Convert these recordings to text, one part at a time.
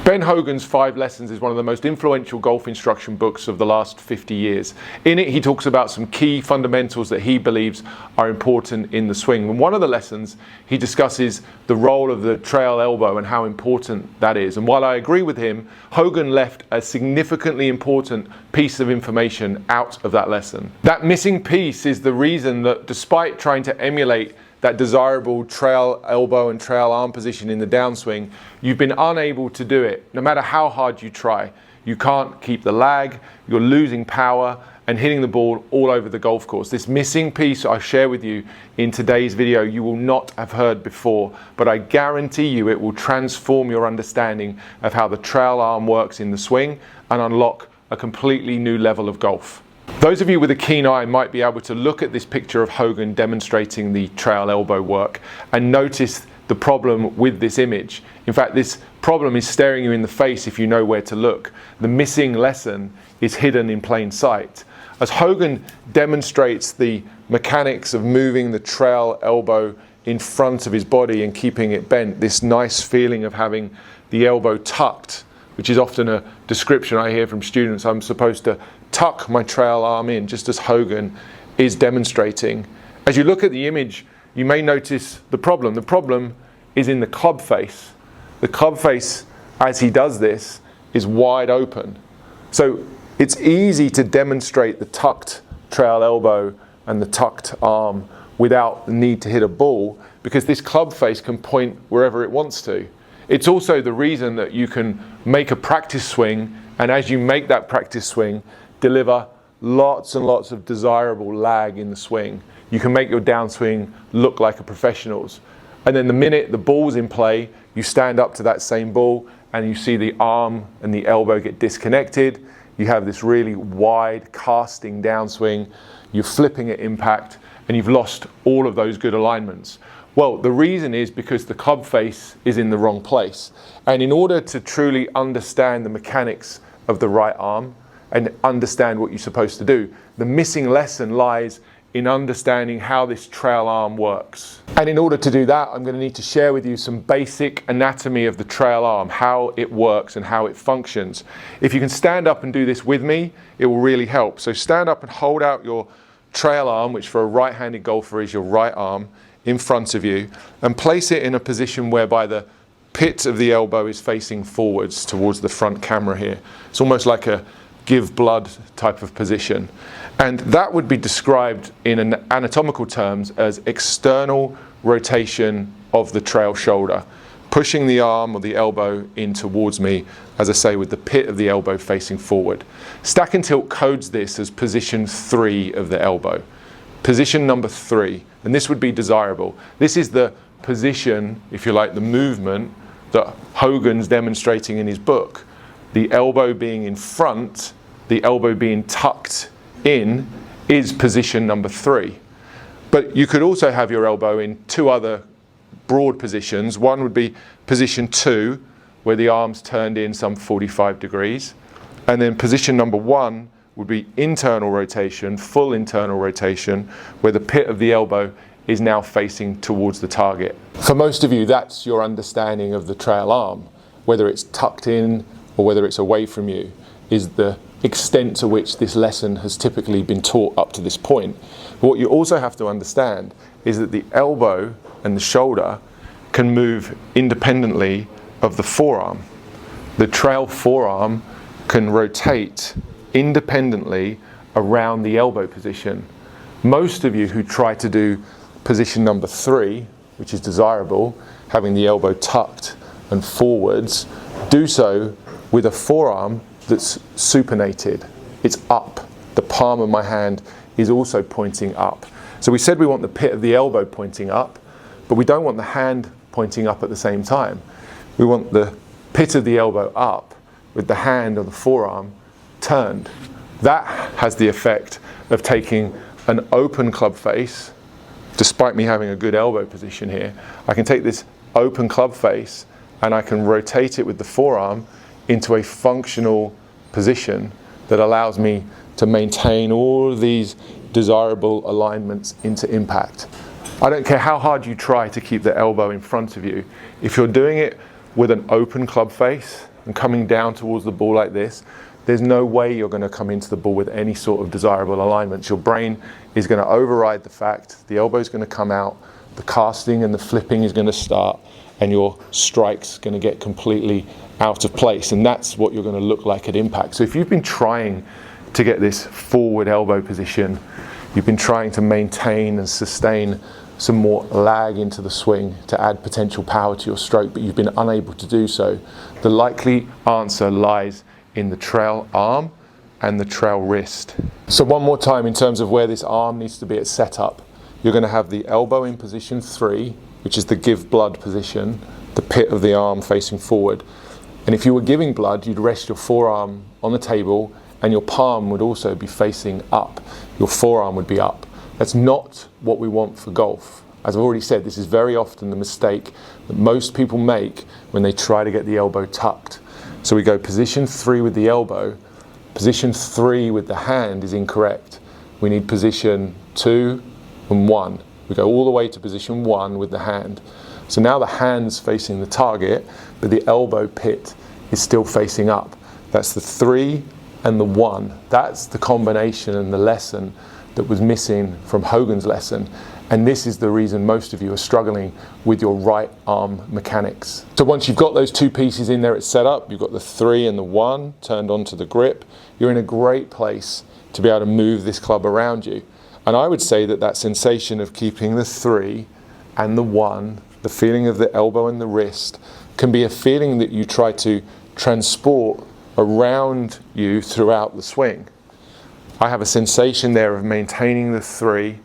Ben Hogan's 5 Lessons is one of the most influential golf instruction books of the last 50 years. In it, he talks about some key fundamentals that he believes are important in the swing. And one of the lessons, he discusses the role of the trail elbow and how important that is. And while I agree with him, Hogan left a significantly important piece of information out of that lesson. That missing piece is the reason that despite trying to emulate that desirable trail elbow and trail arm position in the downswing, you've been unable to do it. No matter how hard you try, you can't keep the lag, you're losing power and hitting the ball all over the golf course. This missing piece I share with you in today's video, you will not have heard before, but I guarantee you it will transform your understanding of how the trail arm works in the swing and unlock a completely new level of golf. Those of you with a keen eye might be able to look at this picture of Hogan demonstrating the trail elbow work and notice the problem with this image. In fact, this problem is staring you in the face if you know where to look. The missing lesson is hidden in plain sight. As Hogan demonstrates the mechanics of moving the trail elbow in front of his body and keeping it bent, this nice feeling of having the elbow tucked, which is often a description I hear from students. I'm supposed to tuck my trail arm in, just as Hogan is demonstrating. As you look at the image, you may notice the problem. The problem is in the club face. The club face, as he does this, is wide open. So it's easy to demonstrate the tucked trail elbow and the tucked arm without the need to hit a ball, because this club face can point wherever it wants to. It's also the reason that you can make a practice swing, and as you make that practice swing, deliver lots and lots of desirable lag in the swing. You can make your downswing look like a professional's. And then the minute the ball's in play, you stand up to that same ball and you see the arm and the elbow get disconnected. You have this really wide casting downswing. You're flipping at impact and you've lost all of those good alignments. Well, the reason is because the club face is in the wrong place. And in order to truly understand the mechanics of the right arm and understand what you're supposed to do, the missing lesson lies in understanding how this trail arm works. And in order to do that, I'm going to need to share with you some basic anatomy of the trail arm, how it works and how it functions. If you can stand up and do this with me, it will really help. So stand up and hold out your trail arm, which for a right-handed golfer is your right arm, in front of you, and place it in a position whereby the pit of the elbow is facing forwards towards the front camera here. It's almost like a give blood type of position. And that would be described in anatomical terms as external rotation of the trail shoulder, pushing the arm or the elbow in towards me, as I say, with the pit of the elbow facing forward. Stack&Tilt codes this as position 3 of the elbow. Position number 3, and this would be desirable. This is the position, if you like, the movement that Hogan's demonstrating in his book. The elbow being in front, the elbow being tucked in, is position number 3. But you could also have your elbow in 2 other broad positions. One would be position 2, where the arm's turned in some 45 degrees. And then position number 1 would be internal rotation, full internal rotation, where the pit of the elbow is now facing towards the target. For most of you, that's your understanding of the trail arm. Whether it's tucked in or whether it's away from you is the extent to which this lesson has typically been taught up to this point. But what you also have to understand is that the elbow and the shoulder can move independently of the forearm. The trail forearm can rotate independently around the elbow position. Most of you who try to do position number 3, which is desirable, having the elbow tucked and forwards, do so with a forearm that's supinated. It's up. The palm of my hand is also pointing up. So we said we want the pit of the elbow pointing up, but we don't want the hand pointing up at the same time. We want the pit of the elbow up with the hand or the forearm turned. That has the effect of taking an open club face, despite me having a good elbow position here. I can take this open club face and I can rotate it with the forearm into a functional position that allows me to maintain all of these desirable alignments into impact. I don't care how hard you try to keep the elbow in front of you. If you're doing it with an open club face and coming down towards the ball like this, there's no way you're going to come into the ball with any sort of desirable alignment. Your brain is going to override the fact, the elbow is going to come out, the casting and the flipping is going to start, and your strike's going to get completely out of place. And that's what you're going to look like at impact. So if you've been trying to get this forward elbow position, you've been trying to maintain and sustain some more lag into the swing to add potential power to your stroke, but you've been unable to do so, the likely answer lies in the trail arm and the trail wrist. So one more time in terms of where this arm needs to be at setup. You're going to have the elbow in position 3, which is the give blood position, the pit of the arm facing forward. And if you were giving blood, you'd rest your forearm on the table and your palm would also be facing up. Your forearm would be up. That's not what we want for golf. As I've already said, this is very often the mistake that most people make when they try to get the elbow tucked. So we go position 3 with the elbow, position 3 with the hand is incorrect. We need position 2 and 1. We go all the way to position 1 with the hand. So now the hand's facing the target, but the elbow pit is still facing up. That's the 3 and the 1. That's the combination and the lesson that was missing from Hogan's lesson. And this is the reason most of you are struggling with your right arm mechanics. So once you've got those two pieces in there, it's set up, you've got the 3 and the 1 turned onto the grip, you're in a great place to be able to move this club around you. And I would say that that sensation of keeping the 3 and the 1, the feeling of the elbow and the wrist, can be a feeling that you try to transport around you throughout the swing. I have a sensation there of maintaining the 3,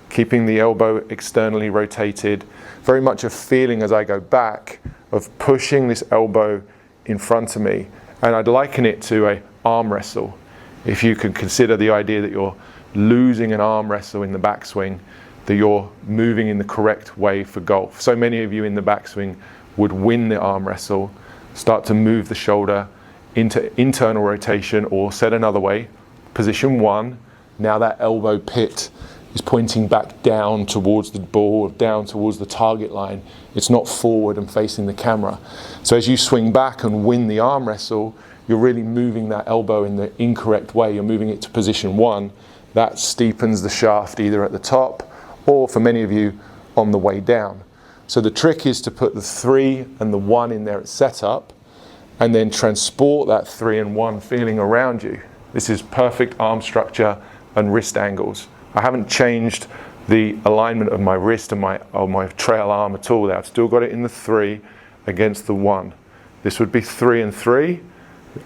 keeping the elbow externally rotated, very much a feeling as I go back of pushing this elbow in front of me. And I'd liken it to an arm wrestle. If you could consider the idea that you're losing an arm wrestle in the backswing, that you're moving in the correct way for golf. So many of you in the backswing would win the arm wrestle, start to move the shoulder into internal rotation, or said another way, position 1, now that elbow pit is pointing back down towards the ball, down towards the target line. It's not forward and facing the camera. So as you swing back and win the arm wrestle, you're really moving that elbow in the incorrect way. You're moving it to position 1. That steepens the shaft either at the top or, for many of you, on the way down. So the trick is to put the 3 and the 1 in there at setup and then transport that 3 and 1 feeling around you. This is perfect arm structure and wrist angles. I haven't changed the alignment of my wrist and my trail arm at all there. I've still got it in the 3 against the 1. This would be 3 and 3.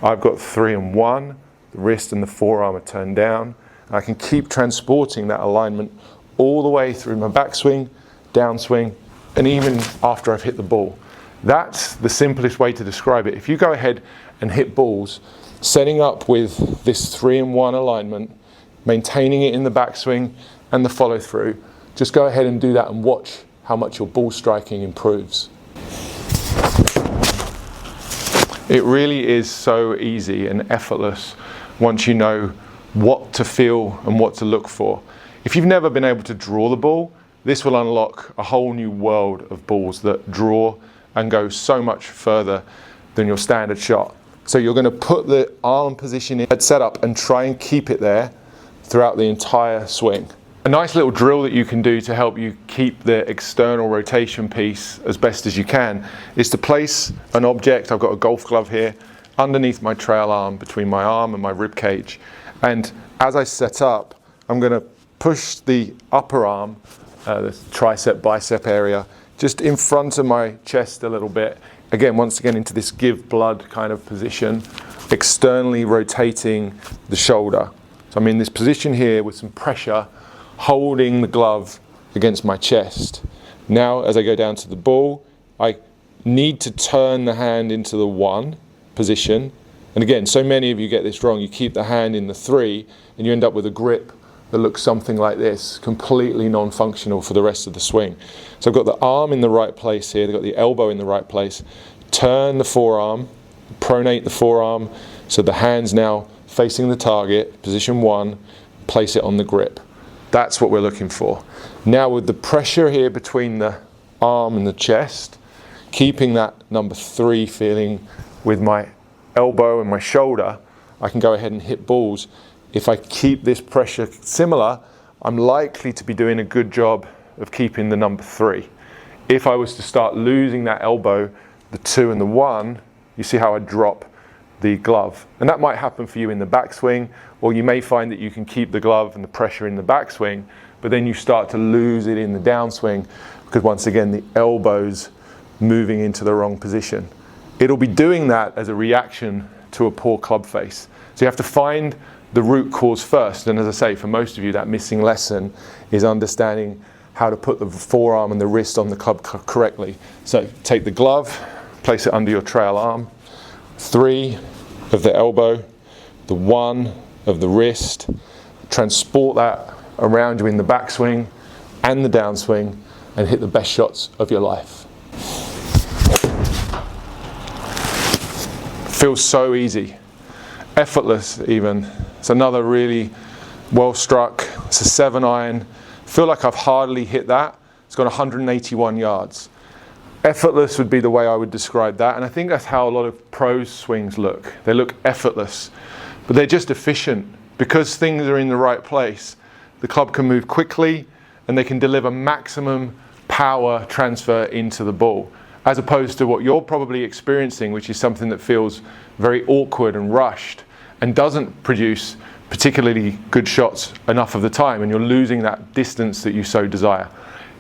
I've got 3 and 1. The wrist and the forearm are turned down. And I can keep transporting that alignment all the way through my backswing, downswing, and even after I've hit the ball. That's the simplest way to describe it. If you go ahead and hit balls, setting up with this 3 and 1 alignment, maintaining it in the backswing and the follow through, just go ahead and do that and watch how much your ball striking improves. It really is so easy and effortless once you know what to feel and what to look for. If you've never been able to draw the ball, this will unlock a whole new world of balls that draw and go so much further than your standard shot. So you're going to put the arm position in at setup and try and keep it there throughout the entire swing. A nice little drill that you can do to help you keep the external rotation piece as best as you can is to place an object, I've got a golf glove here, underneath my trail arm, between my arm and my rib cage. And as I set up, I'm going to push the upper arm, the tricep, bicep area, just in front of my chest a little bit. Again, once again, into this give blood kind of position, externally rotating the shoulder. So I'm in this position here with some pressure, holding the glove against my chest. Now, as I go down to the ball, I need to turn the hand into the 1 position. And again, so many of you get this wrong. You keep the hand in the 3 and you end up with a grip that looks something like this, completely non-functional for the rest of the swing. So I've got the arm in the right place here, I've got the elbow in the right place, turn the forearm, pronate the forearm, so the hand's now facing the target, position 1, place it on the grip. That's what we're looking for. Now with the pressure here between the arm and the chest, keeping that number 3 feeling with my elbow and my shoulder, I can go ahead and hit balls. If I keep this pressure similar, I'm likely to be doing a good job of keeping the number 3. If I was to start losing that elbow, the 2 and the 1, you see how I drop the glove. And that might happen for you in the backswing, or you may find that you can keep the glove and the pressure in the backswing, but then you start to lose it in the downswing because once again, the elbow's moving into the wrong position. It'll be doing that as a reaction to a poor club face. So you have to find the root cause first. And as I say, for most of you, that missing lesson is understanding how to put the forearm and the wrist on the club correctly. So take the glove, place it under your trail arm, 3 of the elbow, the 1 of the wrist, transport that around you in the backswing and the downswing and hit the best shots of your life. Feels so easy. Effortless even. It's another really well struck. It's a 7-iron. Feel like I've hardly hit that. It's got 181 yards. Effortless would be the way I would describe that, and I think that's how a lot of pro swings look. They look effortless, but they're just efficient. Because things are in the right place, the club can move quickly and they can deliver maximum power transfer into the ball, as opposed to what you're probably experiencing, which is something that feels very awkward and rushed and doesn't produce particularly good shots enough of the time, and you're losing that distance that you so desire.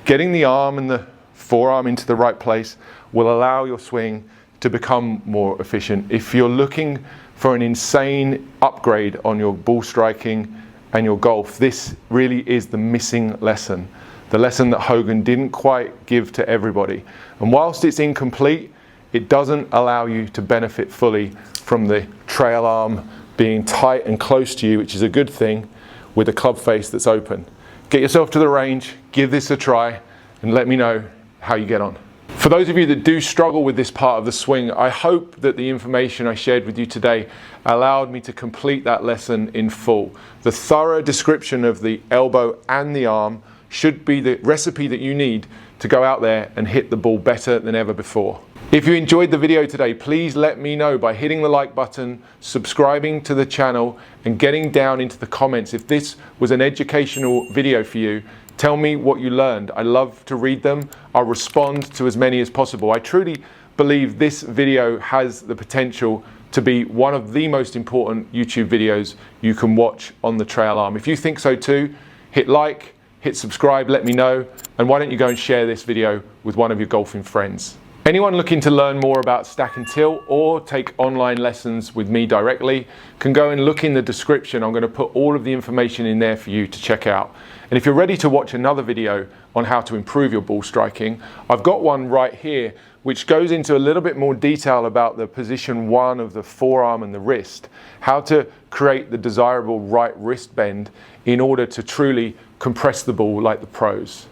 Getting the arm and the forearm into the right place will allow your swing to become more efficient. If you're looking for an insane upgrade on your ball striking and your golf, this really is the missing lesson. The lesson that Hogan didn't quite give to everybody. And whilst it's incomplete, it doesn't allow you to benefit fully from the trail arm being tight and close to you, which is a good thing, with a club face that's open. Get yourself to the range, give this a try, and let me know how you get on. For those of you that do struggle with this part of the swing, I hope that the information I shared with you today allowed me to complete that lesson in full. The thorough description of the elbow and the arm should be the recipe that you need to go out there and hit the ball better than ever before. If you enjoyed the video today, please let me know by hitting the like button, subscribing to the channel, and getting down into the comments. If this was an educational video for you, tell me what you learned. I love to read them. I'll respond to as many as possible. I truly believe this video has the potential to be one of the most important YouTube videos you can watch on the trail arm. If you think so too, hit like, hit subscribe, let me know, and why don't you go and share this video with one of your golfing friends. Anyone looking to learn more about Stack&Tilt or take online lessons with me directly can go and look in the description. I'm going to put all of the information in there for you to check out. And if you're ready to watch another video on how to improve your ball striking, I've got one right here which goes into a little bit more detail about the position 1 of the forearm and the wrist, how to create the desirable right wrist bend in order to truly compress the ball like the pros.